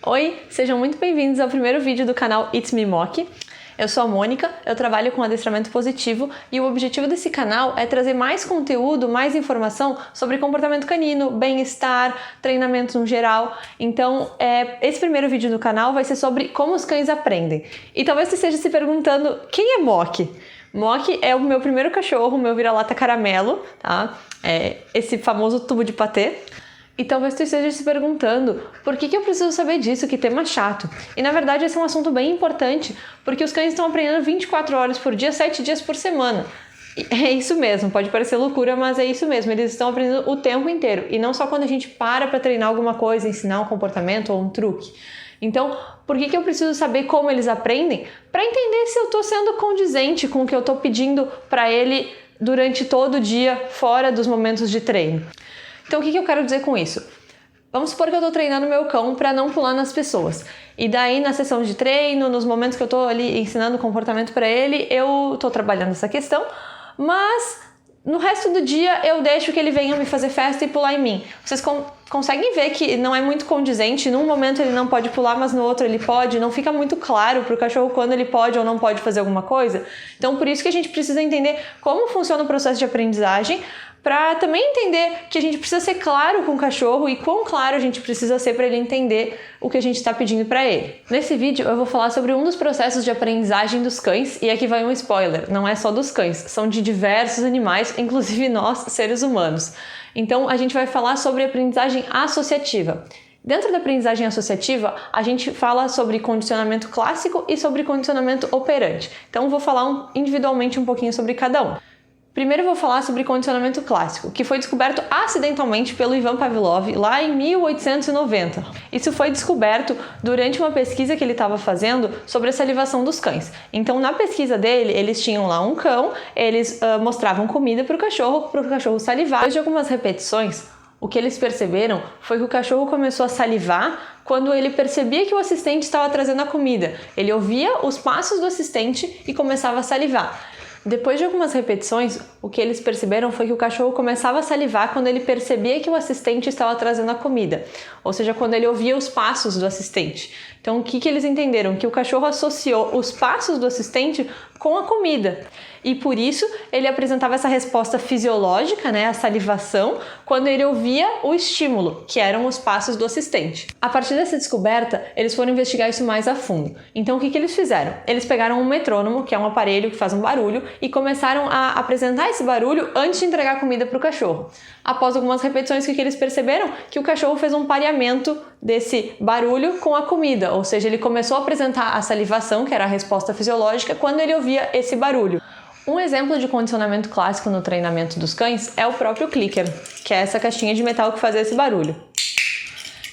Oi, sejam muito bem-vindos ao primeiro vídeo do canal It's Me Mock. Eu sou a Mônica, eu trabalho com adestramento positivo e o objetivo desse canal é trazer mais conteúdo, mais informação sobre comportamento canino, bem-estar, treinamento no geral. Então, esse primeiro vídeo do canal vai ser sobre como os cães aprendem. E talvez você esteja se perguntando, quem é Mock? Mock é o meu primeiro cachorro, meu vira-lata caramelo, tá? Esse famoso tubo de patê. E talvez você esteja se perguntando, por que eu preciso saber disso? Que tema chato. E na verdade esse é um assunto bem importante, porque os cães estão aprendendo 24 horas por dia, 7 dias por semana. E é isso mesmo, pode parecer loucura, mas é isso mesmo, eles estão aprendendo o tempo inteiro. E não só quando a gente para treinar alguma coisa, ensinar um comportamento ou um truque. Então, por que eu preciso saber como eles aprendem? Para entender se eu estou sendo condizente com o que eu estou pedindo para ele durante todo o dia, fora dos momentos de treino. Então, o que eu quero dizer com isso? Vamos supor que eu estou treinando meu cão para não pular nas pessoas. E daí, na sessão de treino, nos momentos que eu estou ali ensinando o comportamento para ele, eu estou trabalhando essa questão, mas no resto do dia eu deixo que ele venha me fazer festa e pular em mim. Vocês conseguem ver que não é muito condizente, num momento ele não pode pular, mas no outro ele pode, não fica muito claro para o cachorro quando ele pode ou não pode fazer alguma coisa. Então, por isso que a gente precisa entender como funciona o processo de aprendizagem, para também entender que a gente precisa ser claro com o cachorro e quão claro a gente precisa ser para ele entender o que a gente está pedindo para ele. Nesse vídeo eu vou falar sobre um dos processos de aprendizagem dos cães, e aqui vai um spoiler, não é só dos cães, são de diversos animais, inclusive nós, seres humanos. Então a gente vai falar sobre aprendizagem associativa. Dentro da aprendizagem associativa, a gente fala sobre condicionamento clássico e sobre condicionamento operante. Então vou falar individualmente um pouquinho sobre cada um. Primeiro eu vou falar sobre condicionamento clássico, que foi descoberto acidentalmente pelo Ivan Pavlov lá em 1890. Isso foi descoberto durante uma pesquisa que ele estava fazendo sobre a salivação dos cães. Então, na pesquisa dele, eles tinham lá um cão, eles mostravam comida para o cachorro salivar. Depois de algumas repetições, o que eles perceberam foi que o cachorro começou a salivar quando ele percebia que o assistente estava trazendo a comida. Ele ouvia os passos do assistente e começava a salivar. Depois de algumas repetições, o que eles perceberam foi que o cachorro começava a salivar quando ele percebia que o assistente estava trazendo a comida, ou seja, quando ele ouvia os passos do assistente. Então, o que eles entenderam? Que o cachorro associou os passos do assistente com a comida. E por isso ele apresentava essa resposta fisiológica, a salivação, quando ele ouvia o estímulo, que eram os passos do assistente. A partir dessa descoberta, eles foram investigar isso mais a fundo. Então o que eles fizeram? Eles pegaram um metrônomo, que é um aparelho que faz um barulho, e começaram a apresentar esse barulho antes de entregar a comida para o cachorro. Após algumas repetições, o que eles perceberam? Que o cachorro fez um pareamento desse barulho com a comida, ou seja, ele começou a apresentar a salivação, que era a resposta fisiológica, quando ele ouvia esse barulho. Um exemplo de condicionamento clássico no treinamento dos cães é o próprio clicker, que é essa caixinha de metal que faz esse barulho.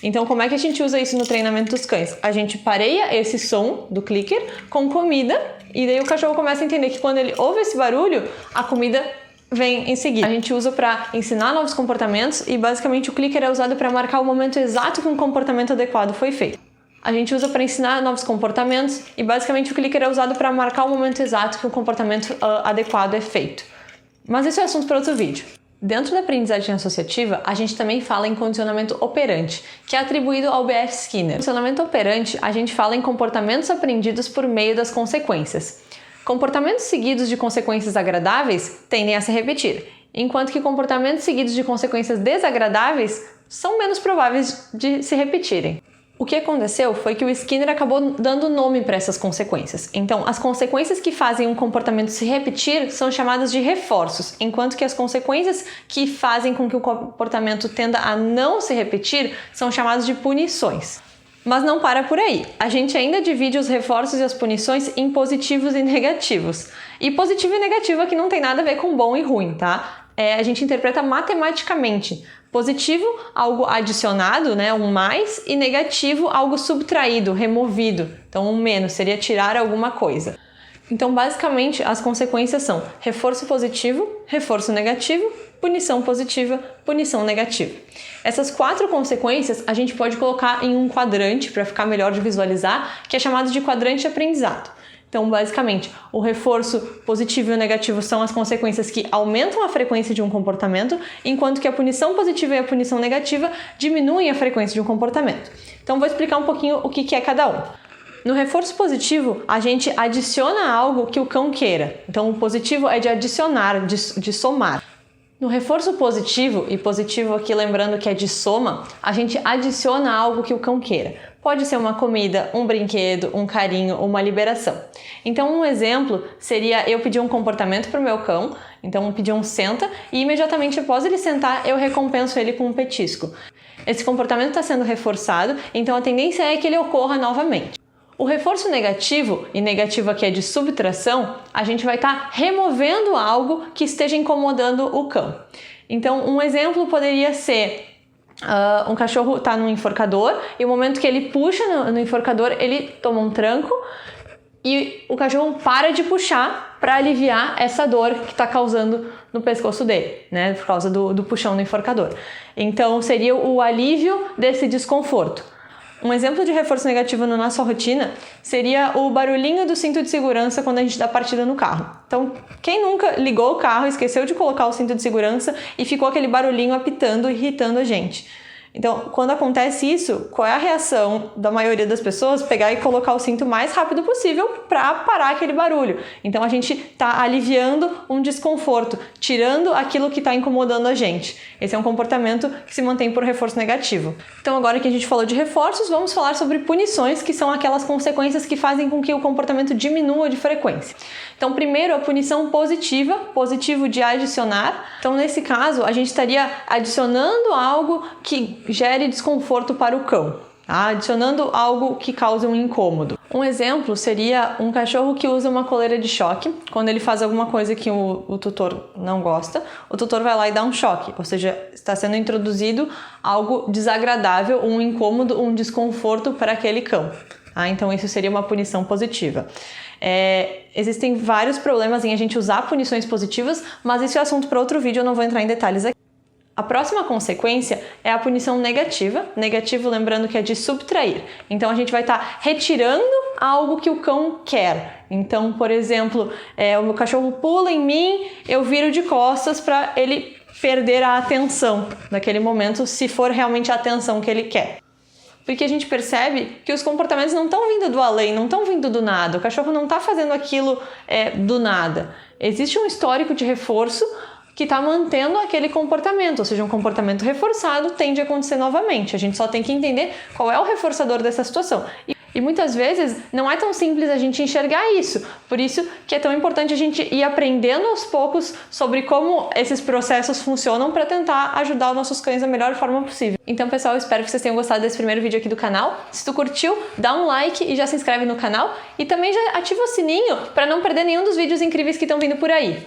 Então, como é que a gente usa isso no treinamento dos cães? A gente pareia esse som do clicker com comida, e daí o cachorro começa a entender que quando ele ouve esse barulho, a comida vem em seguida. A gente usa para ensinar novos comportamentos e basicamente o clicker é usado para marcar o momento exato que um comportamento adequado foi feito. A gente usa para ensinar novos comportamentos e basicamente o clicker é usado para marcar o momento exato que um comportamento adequado é feito. Mas isso é assunto para outro vídeo. Dentro da aprendizagem associativa, a gente também fala em condicionamento operante, que é atribuído ao B.F. Skinner. No condicionamento operante, a gente fala em comportamentos aprendidos por meio das consequências. Comportamentos seguidos de consequências agradáveis tendem a se repetir, enquanto que comportamentos seguidos de consequências desagradáveis são menos prováveis de se repetirem. O que aconteceu foi que o Skinner acabou dando nome para essas consequências. Então, as consequências que fazem um comportamento se repetir são chamadas de reforços, enquanto que as consequências que fazem com que o comportamento tenda a não se repetir são chamadas de punições. Mas não para por aí. A gente ainda divide os reforços e as punições em positivos e negativos. E positivo e negativo aqui não tem nada a ver com bom e ruim, tá? A gente interpreta matematicamente. Positivo, algo adicionado, um mais, e negativo, algo subtraído, removido. Então, um menos seria tirar alguma coisa. Então, basicamente, as consequências são reforço positivo, reforço negativo, punição positiva, punição negativa. Essas 4 consequências a gente pode colocar em um quadrante para ficar melhor de visualizar, que é chamado de quadrante de aprendizado. Então, basicamente, o reforço positivo e o negativo são as consequências que aumentam a frequência de um comportamento, enquanto que a punição positiva e a punição negativa diminuem a frequência de um comportamento. Então, vou explicar um pouquinho o que é cada um. No reforço positivo, a gente adiciona algo que o cão queira. Então, o positivo é de adicionar, de somar. No reforço positivo, e positivo aqui lembrando que é de soma, a gente adiciona algo que o cão queira. Pode ser uma comida, um brinquedo, um carinho, uma liberação. Então, um exemplo seria eu pedir um comportamento para o meu cão, então pedir um senta, e imediatamente após ele sentar, eu recompenso ele com um petisco. Esse comportamento está sendo reforçado, então a tendência é que ele ocorra novamente. O reforço negativo, e negativo aqui é de subtração, a gente vai estar removendo algo que esteja incomodando o cão. Então, um exemplo poderia ser um cachorro está no enforcador e o momento que ele puxa no enforcador, ele toma um tranco e o cachorro para de puxar para aliviar essa dor que está causando no pescoço dele, né, por causa do puxão no enforcador. Então, seria o alívio desse desconforto. Um exemplo de reforço negativo na nossa rotina seria o barulhinho do cinto de segurança quando a gente dá partida no carro. Então, quem nunca ligou o carro, esqueceu de colocar o cinto de segurança e ficou aquele barulhinho apitando, irritando a gente? Então, quando acontece isso, qual é a reação da maioria das pessoas? Pegar e colocar o cinto o mais rápido possível para parar aquele barulho. Então, a gente está aliviando um desconforto, tirando aquilo que está incomodando a gente. Esse é um comportamento que se mantém por reforço negativo. Então, agora que a gente falou de reforços, vamos falar sobre punições, que são aquelas consequências que fazem com que o comportamento diminua de frequência. Então, primeiro, a punição positiva, positivo de adicionar. Então, nesse caso, a gente estaria adicionando algo que gere desconforto para o cão, tá? Adicionando algo que cause um incômodo. Um exemplo seria um cachorro que usa uma coleira de choque. Quando ele faz alguma coisa que o tutor não gosta, o tutor vai lá e dá um choque, ou seja, está sendo introduzido algo desagradável, um incômodo, um desconforto para aquele cão. Então, isso seria uma punição positiva. Existem vários problemas em a gente usar punições positivas, mas esse é assunto para outro vídeo, eu não vou entrar em detalhes aqui. A próxima consequência é a punição negativa. Negativo, lembrando que é de subtrair. Então, a gente vai estar retirando algo que o cão quer. Então, por exemplo, o meu cachorro pula em mim, eu viro de costas para ele perder a atenção naquele momento, se for realmente a atenção que ele quer. Porque a gente percebe que os comportamentos não estão vindo do além, não estão vindo do nada. O cachorro não está fazendo aquilo do nada. Existe um histórico de reforço que está mantendo aquele comportamento, ou seja, um comportamento reforçado tende a acontecer novamente. A gente só tem que entender qual é o reforçador dessa situação. E muitas vezes não é tão simples a gente enxergar isso. Por isso que é tão importante a gente ir aprendendo aos poucos sobre como esses processos funcionam para tentar ajudar os nossos cães da melhor forma possível. Então, pessoal, eu espero que vocês tenham gostado desse primeiro vídeo aqui do canal. Se tu curtiu, dá um like e já se inscreve no canal. E também já ativa o sininho para não perder nenhum dos vídeos incríveis que estão vindo por aí.